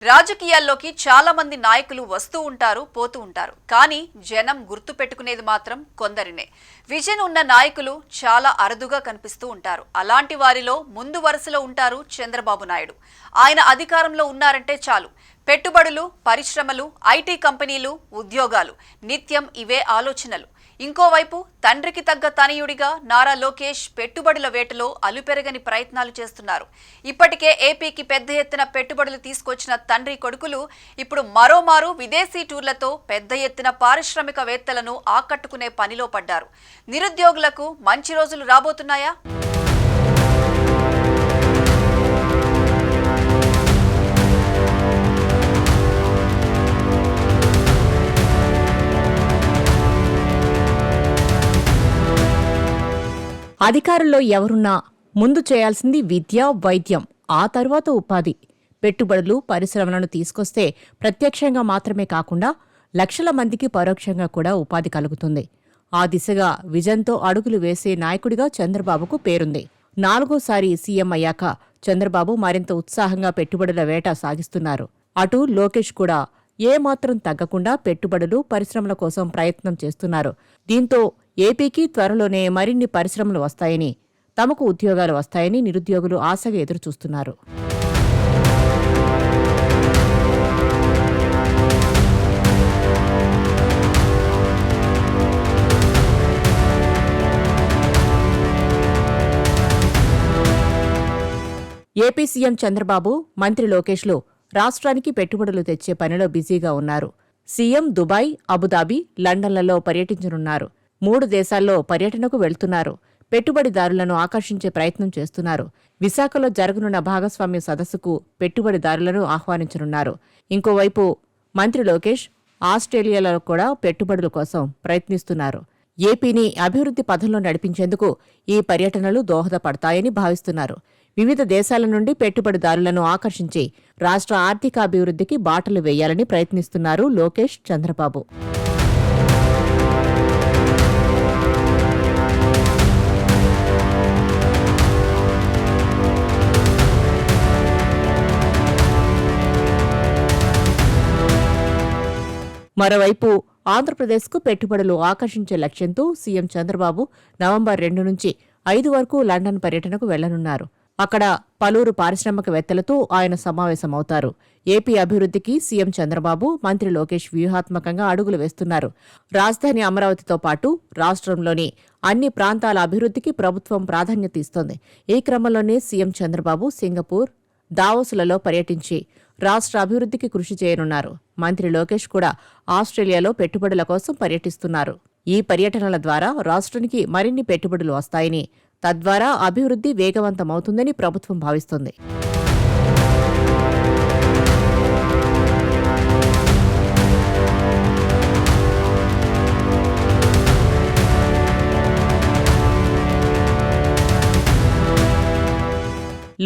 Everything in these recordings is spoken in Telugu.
రాజకీయాల్లోకి చాలా మంది నాయకులు వస్తూ ఉంటారు, పోతూ ఉంటారు. కానీ జనం గుర్తు పెట్టుకునేది మాత్రం కొందరినే. విజన్ ఉన్న నాయకులు చాలా అరుదుగా కనిపిస్తూ ఉంటారు. అలాంటి వారిలో ముందు వరుసలో ఉంటారు చంద్రబాబు నాయుడు. ఆయన అధికారంలో ఉన్నారంటే చాలు, పెట్టుబడులు, పరిశ్రమలు, ఐటీ కంపెనీలు, ఉద్యోగాలు, నిత్యం ఇవే ఆలోచనలు. ఇంకోవైపు తండ్రికి తగ్గ తనయుడిగా నారా లోకేష్ పెట్టుబడుల వేటలో అలుపెరగని ప్రయత్నాలు చేస్తున్నారు. ఇప్పటికే ఏపీకి పెద్ద ఎత్తున పెట్టుబడులు తీసుకొచ్చిన తండ్రి కొడుకులు ఇప్పుడు మరోమారు విదేశీ టూర్లతో పెద్ద ఎత్తున పారిశ్రామికవేత్తలను ఆకట్టుకునే పనిలో పడ్డారు. నిరుద్యోగులకు మంచి రోజులు రాబోతున్నాయా? అధికారంలో ఎవరున్నా ముందు చేయాల్సింది విద్య, వైద్యం, ఆ తరువాత ఉపాధి. పెట్టుబడులు, పరిశ్రమలను తీసుకొస్తే ప్రత్యక్షంగా మాత్రమే కాకుండా లక్షల మందికి పరోక్షంగా కూడా ఉపాధి కలుగుతుంది. ఆ దిశగా విజన్తో అడుగులు వేసే నాయకుడిగా చంద్రబాబుకు పేరుంది. 4గోసారి సీఎం అయ్యాక చంద్రబాబు మరింత ఉత్సాహంగా పెట్టుబడుల వేట సాగిస్తున్నారు. అటు లోకేష్ కూడా ఏమాత్రం తగ్గకుండా పెట్టుబడులు, పరిశ్రమల కోసం ప్రయత్నం చేస్తున్నారు. దీంతో ఏపీకి త్వరలోనే మరిన్ని పరిశ్రమలు వస్తాయని, తమకు ఉద్యోగాలు వస్తాయని నిరుద్యోగులు ఆశగా ఎదురుచూస్తున్నారు. ఏపీ సీఎం చంద్రబాబు, మంత్రి లోకేష్లు రాష్ట్రానికి పెట్టుబడులు తెచ్చే పనిలో బిజీగా ఉన్నారు. సీఎం దుబాయ్, అబుదాబి, లండన్లలో పర్యటించనున్నారు. 3 దేశాల్లో పర్యటనకు వెళ్తున్నారు. పెట్టుబడిదారులను ఆకర్షించే ప్రయత్నం చేస్తున్నారు. విశాఖలో జరగనున్న భాగస్వామ్య సదస్సుకు పెట్టుబడిదారులను ఆహ్వానించనున్నారు. ఇంకోవైపు మంత్రి లోకేష్ ఆస్ట్రేలియాలో కూడా పెట్టుబడుల కోసం ప్రయత్నిస్తున్నారు. ఏపీని అభివృద్ధి పథంలో నడిపించేందుకు ఈ పర్యటనలు దోహదపడతాయని భావిస్తున్నారు. వివిధ దేశాల నుండి పెట్టుబడిదారులను ఆకర్షించి రాష్ట్ర ఆర్థికాభివృద్ధికి బాటలు వేయాలని ప్రయత్నిస్తున్నారు లోకేష్, చంద్రబాబు. మరోవైపు ఆంధ్రప్రదేశ్కు పెట్టుబడులు ఆకర్షించే లక్ష్యంతో సీఎం చంద్రబాబు నవంబర్ 2 నుంచి 5 వరకు లండన్ పర్యటనకు వెళ్లనున్నారు. అక్కడ పలువురు పారిశ్రామికవేత్తలతో ఆయన సమావేశమవుతారు. ఏపీ అభివృద్ధికి సీఎం చంద్రబాబు, మంత్రి లోకేష్ వ్యూహాత్మకంగా అడుగులు వేస్తున్నారు. రాజధాని అమరావతితో పాటు రాష్ట్రంలోని అన్ని ప్రాంతాల అభివృద్ధికి ప్రభుత్వం ప్రాధాన్యత ఇస్తోంది. ఈ క్రమంలోనే సీఎం చంద్రబాబు సింగపూర్, దావోసులలో పర్యటించి రాష్ట్ర అభివృద్ధికి కృషి చేయనున్నారు. మంత్రి లోకేష్ కూడా ఆస్ట్రేలియాలో పెట్టుబడుల కోసం పర్యటిస్తున్నారు. ఈ పర్యటనల ద్వారా రాష్ట్రానికి మరిన్ని పెట్టుబడులు వస్తాయని, తద్వారా అభివృద్ధి వేగవంతమవుతుందని ప్రభుత్వం భావిస్తోంది.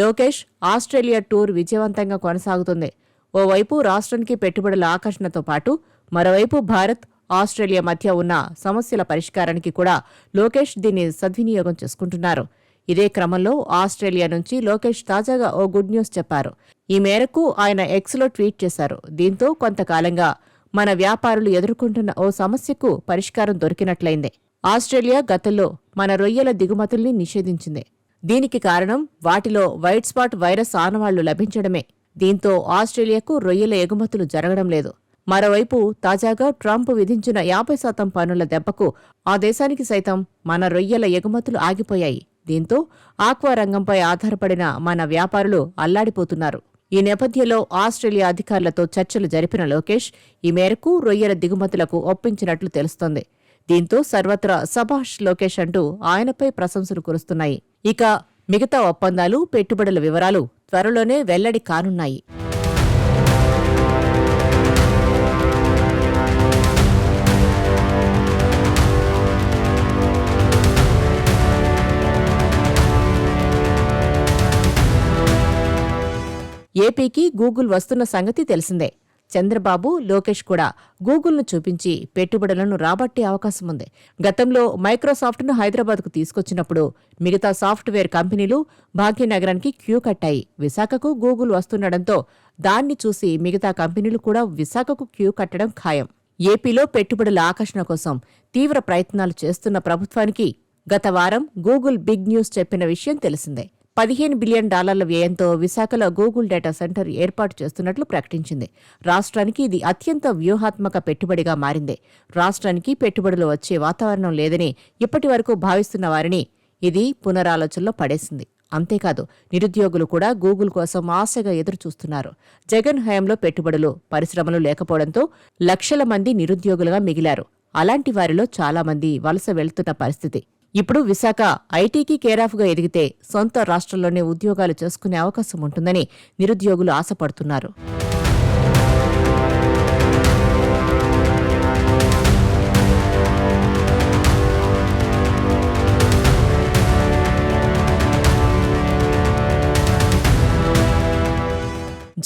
లోకేష్ ఆస్ట్రేలియా టూర్ విజయవంతంగా కొనసాగుతుంది. ఓవైపు రాష్ట్రానికి పెట్టుబడుల ఆకర్షణతో పాటు మరోవైపు భారత్, ఆస్ట్రేలియా మధ్య ఉన్న సమస్యల పరిష్కారానికి కూడా లోకేష్ దీన్ని సద్వినియోగం చేసుకుంటున్నారు. ఇదే క్రమంలో ఆస్ట్రేలియా నుంచి లోకేష్ తాజాగా ఓ గుడ్ న్యూస్ చెప్పారు. ఈ మేరకు ఆయన ఎక్స్లో ట్వీట్ చేశారు. దీంతో కొంతకాలంగా మన వ్యాపారులు ఎదుర్కొంటున్న ఓ సమస్యకు పరిష్కారం దొరికినట్లయింది. ఆస్ట్రేలియా గతంలో మన రొయ్యల దిగుమతుల్ని నిషేధించింది. దీనికి కారణం వాటిలో వైట్ స్పాట్ వైరస్ ఆనవాళ్లు లభించడమే. దీంతో ఆస్ట్రేలియాకు రొయ్యల ఎగుమతులు జరగడం లేదు. మరోవైపు తాజాగా ట్రంప్ విధించిన 50% పన్నుల దెబ్బకు ఆ దేశానికి సైతం మన రొయ్యల ఎగుమతులు ఆగిపోయాయి. దీంతో ఆక్వా రంగంపై ఆధారపడిన మన వ్యాపారులు అల్లాడిపోతున్నారు. ఈ నేపథ్యంలో ఆస్ట్రేలియా అధికారులతో చర్చలు జరిపిన లోకేష్ ఈ మేరకు రొయ్యల దిగుమతులకు ఒప్పించినట్లు తెలుస్తోంది. దీంతో సర్వత్రా సభాష్ లోకేష్ అంటూ ఆయనపై ప్రశంసలు కురుస్తున్నాయి. ఇక మిగతా ఒప్పందాలు, పెట్టుబడుల వివరాలు త్వరలోనే వెల్లడి కానున్నాయి. ఏపీకి గూగుల్ వస్తున్న సంగతి తెలిసిందే. చంద్రబాబు, లోకేష్ కూడా గూగుల్ను చూపించి పెట్టుబడులను రాబట్టే అవకాశం ఉంది. గతంలో మైక్రోసాఫ్ట్ను హైదరాబాద్కు తీసుకొచ్చినప్పుడు మిగతా సాఫ్ట్వేర్ కంపెనీలు భాగ్యనగరానికి క్యూ కట్టాయి. విశాఖకు గూగుల్ వస్తుండటంతో దాన్ని చూసి మిగతా కంపెనీలు కూడా విశాఖకు క్యూ కట్టడం ఖాయం. ఏపీలో పెట్టుబడుల ఆకర్షణ కోసం తీవ్ర ప్రయత్నాలు చేస్తున్న ప్రభుత్వానికి గత వారం గూగుల్ బిగ్ న్యూస్ చెప్పిన విషయం తెలిసిందే. $15 బిలియన్ వ్యయంతో విశాఖలో గూగుల్ డేటా సెంటర్ ఏర్పాటు చేస్తున్నట్లు ప్రకటించింది. రాష్ట్రానికి ఇది అత్యంత వ్యూహాత్మక పెట్టుబడిగా మారింది. రాష్ట్రానికి పెట్టుబడులు వచ్చే వాతావరణం లేదని ఇప్పటి వరకు భావిస్తున్న వారిని ఇది పునరాలోచనలో పడేసింది. అంతేకాదు, నిరుద్యోగులు కూడా గూగుల్ కోసం ఆశగా ఎదురుచూస్తున్నారు. జగన్ హయాంలో పెట్టుబడులు, పరిశ్రమలు లేకపోవడంతో లక్షల మంది నిరుద్యోగులుగా మిగిలారు. అలాంటి వారిలో చాలా మంది వలస వెళ్తున్న పరిస్థితి. ఇప్పుడు విశాఖ ఐటీకి కేరాఫ్గా ఎదిగితే సొంత రాష్ట్రంలోనే ఉద్యోగాలు చేసుకునే అవకాశం ఉంటుందని నిరుద్యోగులు ఆశపడుతున్నారు.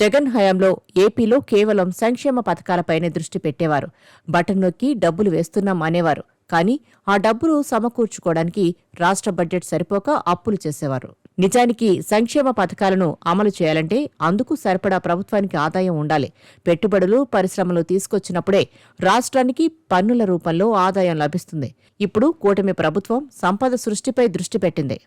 జగన్ హయాంలో ఏపీలో కేవలం సంక్షేమ పథకాలపైనే దృష్టి పెట్టేవారు. బటన్ నొక్కి డబ్బులు వేస్తున్నాం అనేవారు. కానీ ఆ డబ్బులు సమకూర్చుకోవడానికి రాష్ట్ర బడ్జెట్ సరిపోక అప్పులు చేసేవారు. నిజానికి సంక్షేమ పథకాలను అమలు చేయాలంటే అందుకు సరిపడా ప్రభుత్వానికి ఆదాయం ఉండాలి. పెట్టుబడులు, పరిశ్రమలు తీసుకొచ్చినప్పుడే రాష్ట్రానికి పన్నుల రూపంలో ఆదాయం లభిస్తుంది. ఇప్పుడు కూటమి ప్రభుత్వం సంపద సృష్టిపై దృష్టి పెట్టింది.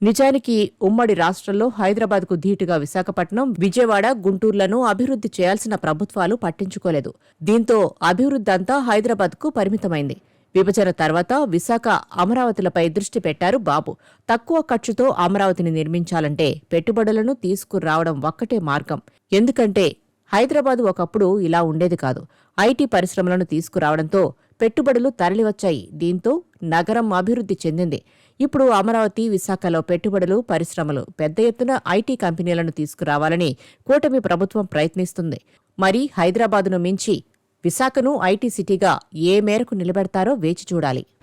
నిజానికి ఉమ్మడి రాష్ట్రంలో హైదరాబాద్కు ధీటుగా విశాఖపట్నం, విజయవాడ, గుంటూరులను అభివృద్ధి చేయాల్సిన ప్రభుత్వాలు పట్టించుకోలేదు. దీంతో అభివృద్ధంతా హైదరాబాద్కు పరిమితమైంది. విభజన తర్వాత విశాఖ, అమరావతిలపై దృష్టి పెట్టారు బాబు. తక్కువ ఖర్చుతో అమరావతిని నిర్మించాలంటే పెట్టుబడులను తీసుకురావడం ఒక్కటే మార్గం. ఎందుకంటే హైదరాబాద్ ఒకప్పుడు ఇలా ఉండేది కాదు. ఐటీ పరిశ్రమలను తీసుకురావడంతో పెట్టుబడులు తరలివచ్చాయి. దీంతో నగరం అభివృద్ధి చెందింది. ఇప్పుడు అమరావతి, విశాఖలో పెట్టుబడులు, పరిశ్రమలు, పెద్ద ఎత్తున ఐటీ కంపెనీలను తీసుకురావాలని కూటమి ప్రభుత్వం ప్రయత్నిస్తుంది. మరి హైదరాబాదును మించి విశాఖను ఐటీ సిటీగా ఏ మేరకు నిలబెడతారో వేచి చూడాలి.